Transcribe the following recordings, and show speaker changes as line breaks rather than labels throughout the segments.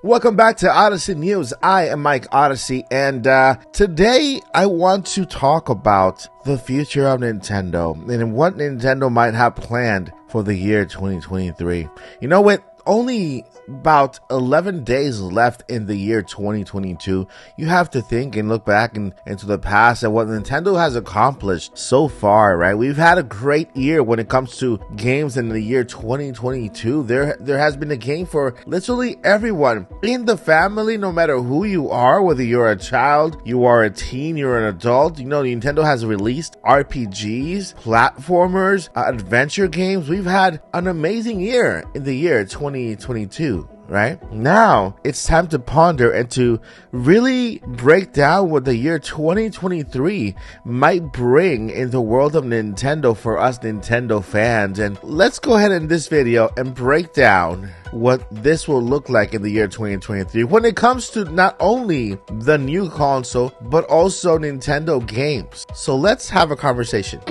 Welcome back to Odyssey News. I am Mike Odyssey, and today I want to talk about the future of Nintendo and what Nintendo might have planned for the year 2023. You know, with only about 11 days left in the year 2022, you have to think and look back into the past at what Nintendo has accomplished so far, right? We've had a great year when it comes to games in the year 2022. There has been a game for literally everyone in the family, no matter who you are, whether you're a child, you are a teen, you're an adult. You know, Nintendo has released RPGs, platformers, adventure games. We've had an amazing year in the year 2022. Right now, it's time to ponder and to really break down what the year 2023 might bring in the world of Nintendo for us Nintendo fans. And let's go ahead in this video and break down what this will look like in the year 2023 when it comes to not only the new console, but also Nintendo games. So let's have a conversation.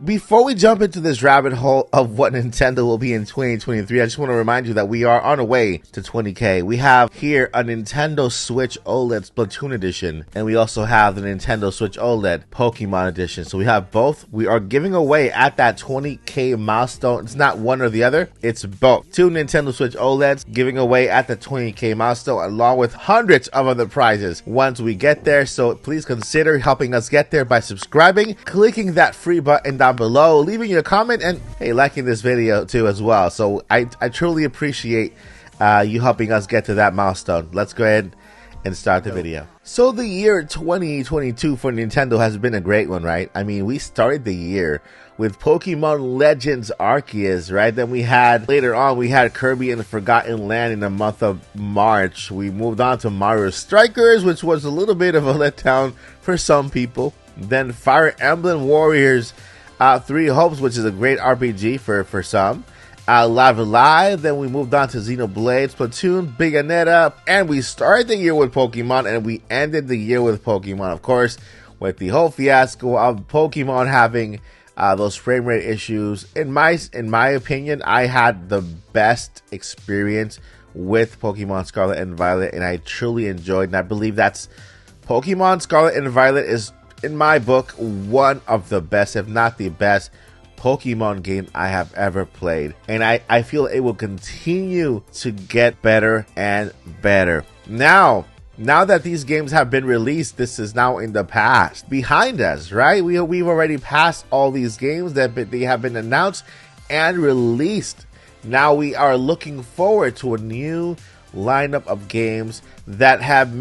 Before we jump into this rabbit hole of what Nintendo will be in 2023, I just want to remind you that we are on our way to 20K. We have here a Nintendo Switch OLED Splatoon Edition, and we also have the Nintendo Switch OLED Pokemon Edition. So we have both. We are giving away at that 20K milestone. It's not one or the other, it's both. Two Nintendo Switch OLEDs giving away at the 20K milestone, along with hundreds of other prizes once we get there. So please consider helping us get there by subscribing, clicking that free button down below, leaving your comment, and hey, liking this video too as well. So I truly appreciate you helping us get to that milestone. Let's go ahead and start the video. So the year 2022 for Nintendo has been a great one, right? I mean, we started the year with Pokemon Legends Arceus, right? Then we had, later on, we had Kirby and the Forgotten Land in the month of March. We moved on to Mario Strikers, which was a little bit of a letdown for some people. Then Fire Emblem Warriors Three Hopes, which is a great RPG for some. Live Alive, then we moved on to Xenoblade, Splatoon, Bayonetta, and we started the year with Pokemon, and we ended the year with Pokemon, of course, with the whole fiasco of Pokemon having those frame rate issues. In my opinion, I had the best experience with Pokemon Scarlet and Violet, and I truly enjoyed, and I believe that's Pokemon Scarlet and Violet is, in my book, one of the best, if not the best, Pokemon game I have ever played. And I feel it will continue to get better and better. Now that these games have been released, this is now in the past, behind us, right? We've already passed all these games that they have been announced and released. Now we are looking forward to a new lineup of games that have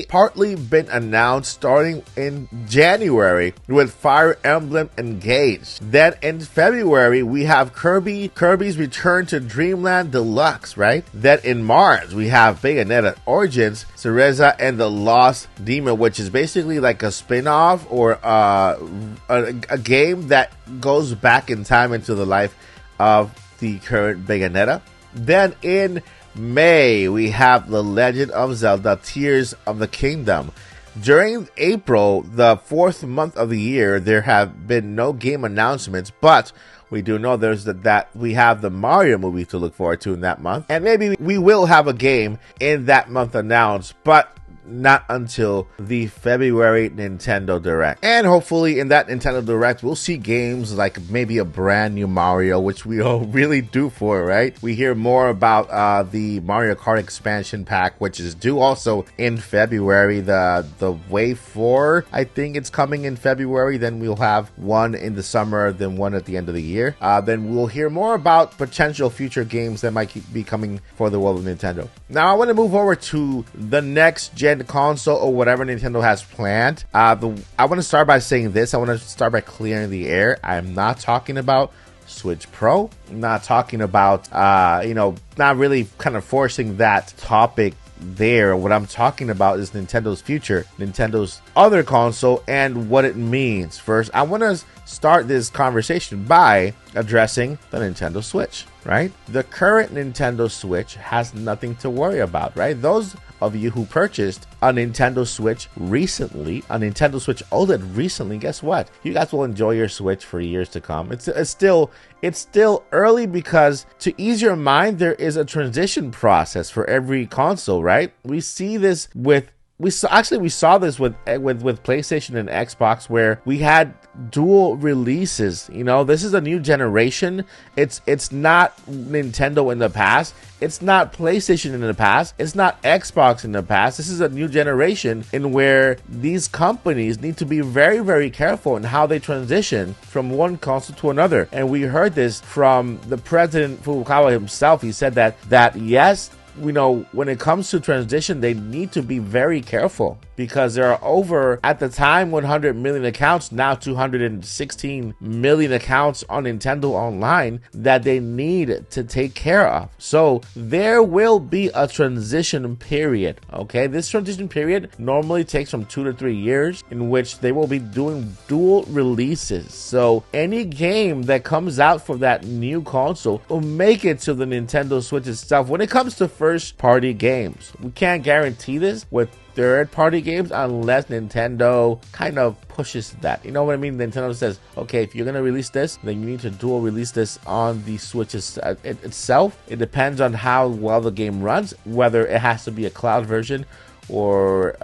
partly been announced starting in January with Fire Emblem Engage. Then in February we have Kirby's Return to Dreamland Deluxe, right? Then in March we have Bayonetta Origins, Cereza and the Lost Demon, which is basically like a spin-off or a game that goes back in time into the life of the current Bayonetta. Then in May, we have The Legend of Zelda Tears of the Kingdom. During April, the fourth month of the year, there have been no game announcements, but we do know that we have the Mario movie to look forward to in that month. And maybe we will have a game in that month announced, but not until the February Nintendo Direct. And hopefully in that Nintendo Direct, we'll see games like maybe a brand new Mario, which we all really do for, right? We hear more about the Mario Kart expansion pack, which is due also in February. The Wave 4, I think it's coming in February. Then we'll have one in the summer, then one at the end of the year. Then we'll hear more about potential future games that might be coming for the world of Nintendo. Now I want to move over to the next gen console or whatever Nintendo has planned. I want to start by saying this. I want to start by clearing the air. I'm not talking about Switch Pro. I'm not talking about, not really kind of forcing that topic there. What I'm talking about is Nintendo's future, Nintendo's other console, and what it means. First, I want to start this conversation by addressing the Nintendo Switch, right? The current Nintendo Switch has nothing to worry about, right? Those of you who purchased a Nintendo Switch recently, a Nintendo Switch OLED recently, guess what? You guys will enjoy your Switch for years to come. It's still early because, to ease your mind, there is a transition process for every console, right? We see this with we saw this with PlayStation and Xbox, where we had dual releases. You know, this is a new generation. It's not Nintendo in the past. It's not PlayStation in the past. It's not Xbox in the past. This is a new generation in where these companies need to be very, very careful in how they transition from one console to another. And we heard this from the president Furukawa himself. He said that yes, you know, when it comes to transition, they need to be very careful because there are over, at the time, 100 million accounts, now 216 million accounts on Nintendo Online that they need to take care of. So there will be a transition period, okay? This transition period normally takes from 2 to 3 years, in which they will be doing dual releases. So any game that comes out for that new console will make it to the Nintendo Switch itself. When it comes to first-party games, we can't guarantee this with third-party games unless Nintendo kind of pushes that. You know what I mean? Nintendo says, okay, if you're going to release this, then you need to dual release this on the Switch itself. It depends on how well the game runs, whether it has to be a cloud version or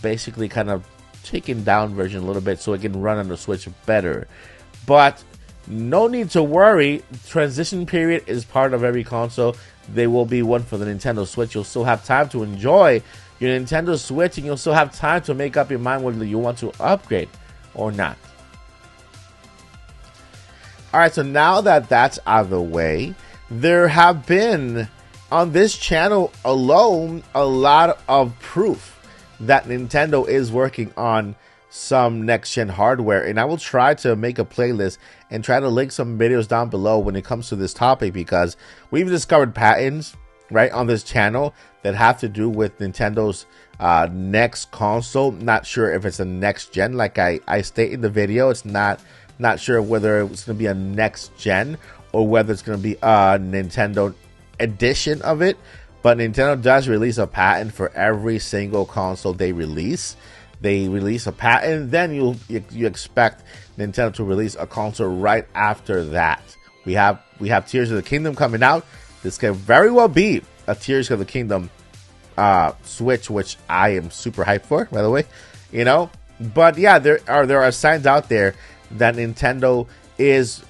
basically kind of taken down version a little bit so it can run on the Switch better. But no need to worry. Transition period is part of every console. There will be one for the Nintendo Switch. You'll still have time to enjoy your Nintendo Switch, and you'll still have time to make up your mind whether you want to upgrade or not. Alright, so now that that's out of the way, there have been, on this channel alone, a lot of proof that Nintendo is working on some next-gen hardware, and I will try to make a playlist and try to link some videos down below when it comes to this topic, because we've discovered patents, right, on this channel that have to do with Nintendo's next console. Not sure if it's a next gen, like I state in the video. It's not sure whether it's going to be a next gen or whether it's going to be a Nintendo edition of it. But Nintendo does release a patent for every single console they release. They release a patent, then you expect Nintendo to release a console right after that. We have Tears of the Kingdom coming out. This can very well be a Tears of the Kingdom Switch, which I am super hyped for, by the way. You know, but yeah, there are signs out there that Nintendo is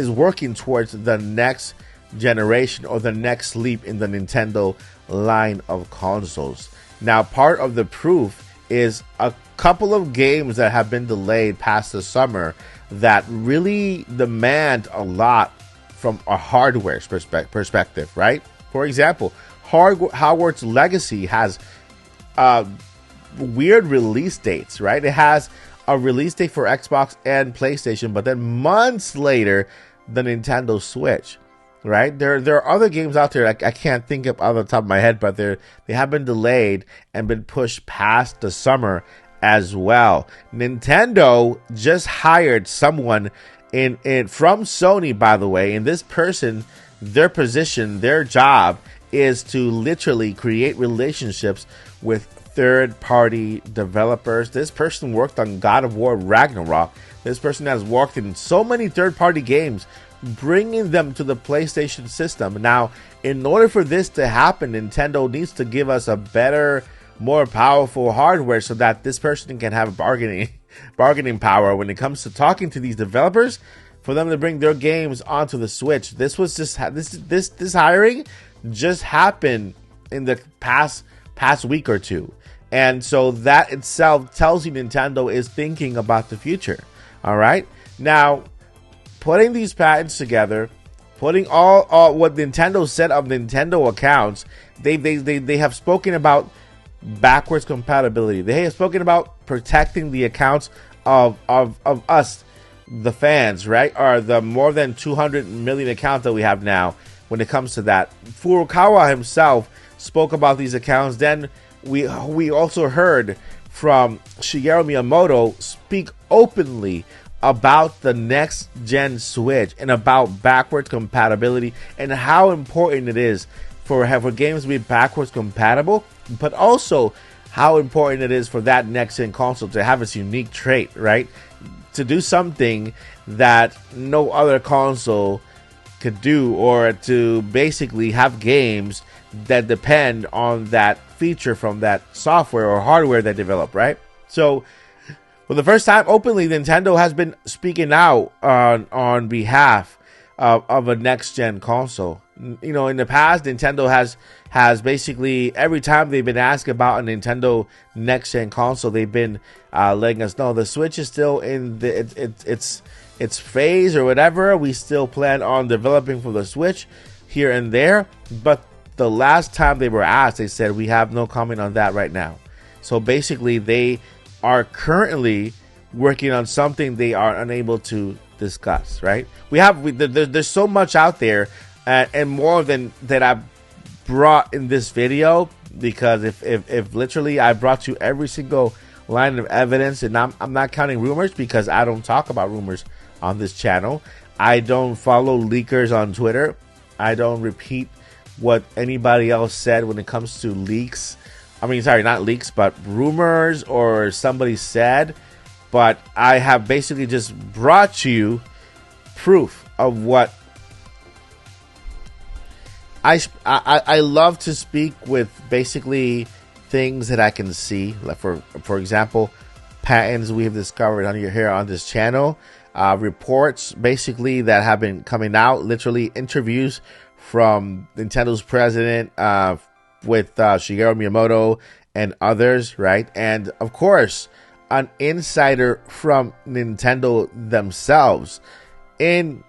working towards the next generation or the next leap in the Nintendo line of consoles. Now, part of the proof is a couple of games that have been delayed past the summer that really demand a lot from a hardware perspective, right? For example, Hogwarts Legacy has weird release dates, right? It has a release date for Xbox and PlayStation, but then months later, the Nintendo Switch, right? There are other games out there I can't think of off the top of my head, but they have been delayed and been pushed past the summer as well. Nintendo just hired someone in from Sony, by the way, and this person, their position, their job is to literally create relationships with third-party developers. This person worked on God of War Ragnarok. This person has worked in so many third-party games, bringing them to the PlayStation system. Now, in order for this to happen, Nintendo needs to give us a better, more powerful hardware so that this person can have bargaining power when it comes to talking to these developers for them to bring their games onto the Switch. This was just this hiring just happened in the past week or two, and so that itself tells you Nintendo is thinking about the future. All right, now, putting these patents together, putting all what Nintendo said of Nintendo accounts, they have spoken about backwards compatibility. They have spoken about protecting the accounts of us, the fans, right? Or the more than 200 million accounts that we have now. When it comes to that, Furukawa himself spoke about these accounts. Then we also heard from Shigeru Miyamoto speak openly about the next gen Switch and about backwards compatibility and how important it is for games to be backwards compatible, but also how important it is for that next-gen console to have its unique trait, right? To do something that no other console could do, or to basically have games that depend on that feature from that software or hardware they develop, right? So for the first time openly, Nintendo has been speaking out on behalf of a next-gen console. You know, in the past, Nintendo has basically, every time they've been asked about a Nintendo next-gen console, they've been letting us know the Switch is still in its phase or whatever. We still plan on developing for the Switch here and there, but the last time they were asked, they said we have no comment on that right now. So basically, they are currently working on something they are unable to discuss, right? There's so much out there, and more than that I've brought in this video, because if literally I brought you every single line of evidence, and I'm not counting rumors, because I don't talk about rumors on this channel. I don't follow leakers on Twitter. I don't repeat what anybody else said when it comes to leaks. I mean, sorry, not leaks, but rumors or somebody said. But I have basically just brought you proof of what I love to speak with, basically things that I can see. Like for example, patents we have discovered here on this channel, reports basically that have been coming out, literally interviews from Nintendo's president with Shigeru Miyamoto and others, right? And of course, an insider from Nintendo themselves. In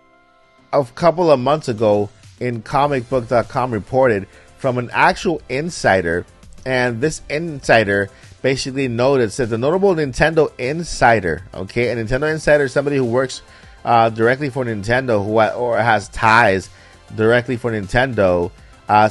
a couple of months ago, in comicbook.com reported from an actual insider, and this insider basically said the notable Nintendo insider, okay, a Nintendo insider is somebody who works directly for Nintendo, or has ties directly for Nintendo,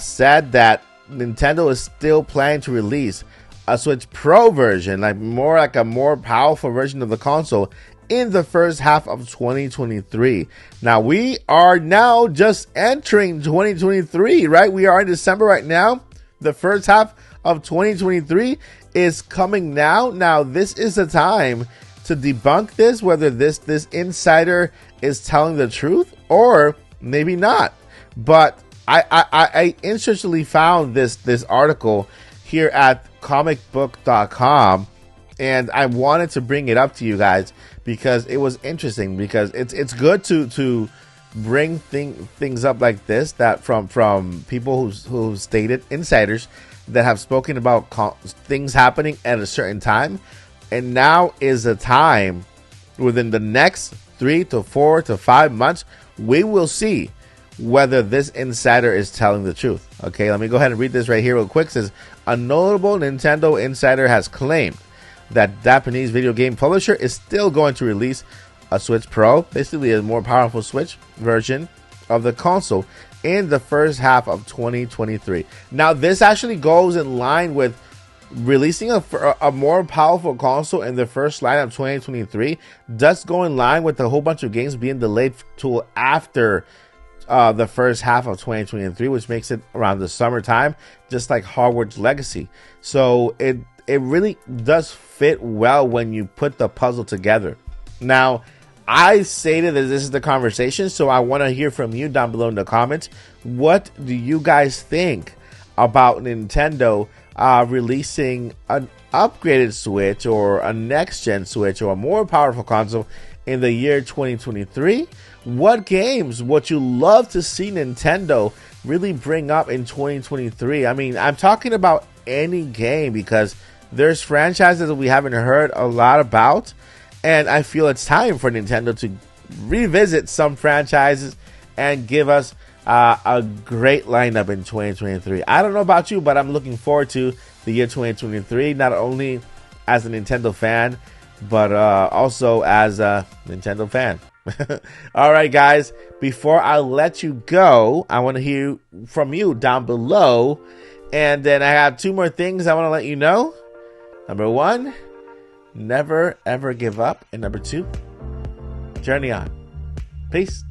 said that Nintendo is still planning to release a Switch Pro version, like a more powerful version of the console, in the first half of 2023. Now, we are now just entering 2023, right? We are in December right now. The first half of 2023 is coming now. Now, this is the time to debunk this, whether this insider is telling the truth or maybe not. But I interestingly found this article here at comicbook.com, and I wanted to bring it up to you guys because it was interesting, because it's good to bring things up like this, that from people who stated, insiders that have spoken about things happening at a certain time. And now is the time, within the next 3 to 4 to 5 months, we will see whether this insider is telling the truth. Okay, let me go ahead and read this right here real quick. It says, a notable Nintendo insider has claimed that Japanese video game publisher is still going to release a Switch Pro, basically a more powerful Switch version of the console, in the first half of 2023. Now, this actually goes in line with releasing a more powerful console in the first line of 2023. Does go in line with a whole bunch of games being delayed till after the first half of 2023, which makes it around the summertime, just like Hogwarts Legacy. So it really does fit well when you put the puzzle together. Now, I stated that this is the conversation, so I want to hear from you down below in the comments. What do you guys think about Nintendo releasing an upgraded Switch, or a next-gen Switch, or a more powerful console in the year 2023? What games would you love to see Nintendo really bring up in 2023? I mean, I'm talking about any game, because there's franchises that we haven't heard a lot about, and I feel it's time for Nintendo to revisit some franchises and give us a great lineup in 2023. I don't know about you, but I'm looking forward to the year 2023, not only as a Nintendo fan, but also as a Nintendo fan. All right, guys, before I let you go, I want to hear from you down below, and then I have 2 more things I want to let you know. Number 1, never ever give up, and number 2, journey on. Peace.